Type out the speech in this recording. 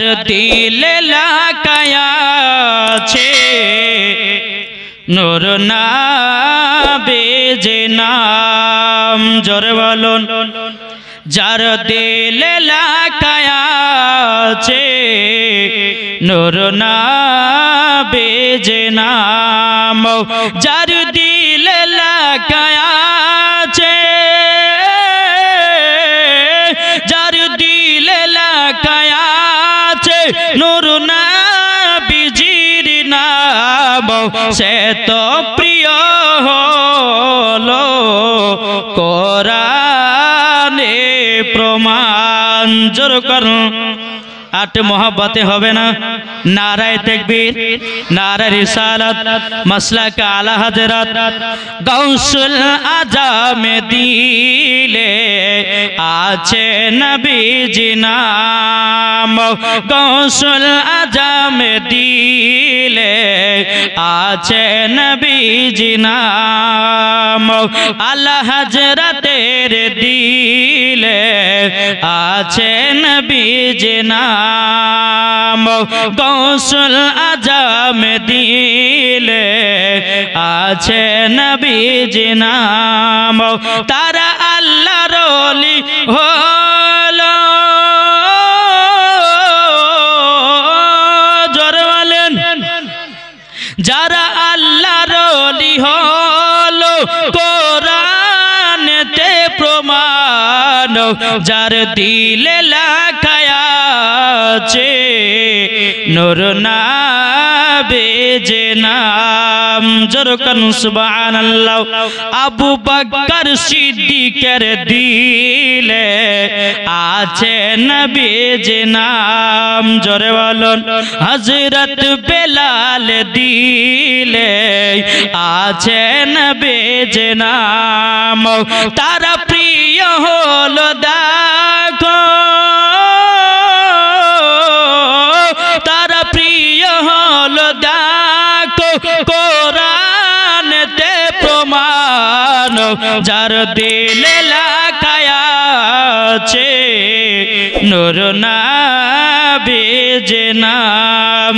যার দিলে লাগায়া আছে নূর নবীর নাম। জোরে বলুন। যার দিলে লাগায়া আছে নূর নবীর নাম। যার দিলে লাগায়া আছে, যার দিলে লাগায়া আছে নূর নবীজির নাম, সে তো প্রিয় হলো কোরআনে প্রমাণ। জোর করুন। আট মোহব্বতে হবে না? নারায়ে তাকবীর, নারায়ে রিসালাত, মাসলাক আলা হযরত গাউসুল আজম দিলে আছে নবীজি নাম। গাউসুল আজম দিলে আছে নবীজি নাম। আলা হযরতের দিলে আছে নবীজি নাম। গাউসুল আজম দিলে আছে নবীজি নাম। তারা আল্লাহর ওলি হলো, জোরে বলেন, যারা আল্লাহর ওলি হলো কোরআনেতে প্রমাণ। যার দিলে লাগায়া আছে নূর নবীর নাম। জোরে বলুন সুবহানাল্লাহ। আবু বকর সিদ্দিকের দিলে আছে নবীর নাম। জোরে বলুন। হযরত বেলাল দিলে আছে নবীর নাম। তারা প্রিয় হলো দেখো, তারা প্রিয় হলো দেখো কোরআনেতে প্রমাণ। যার দিলে লাগায়া আছে নূর নবীর নাম।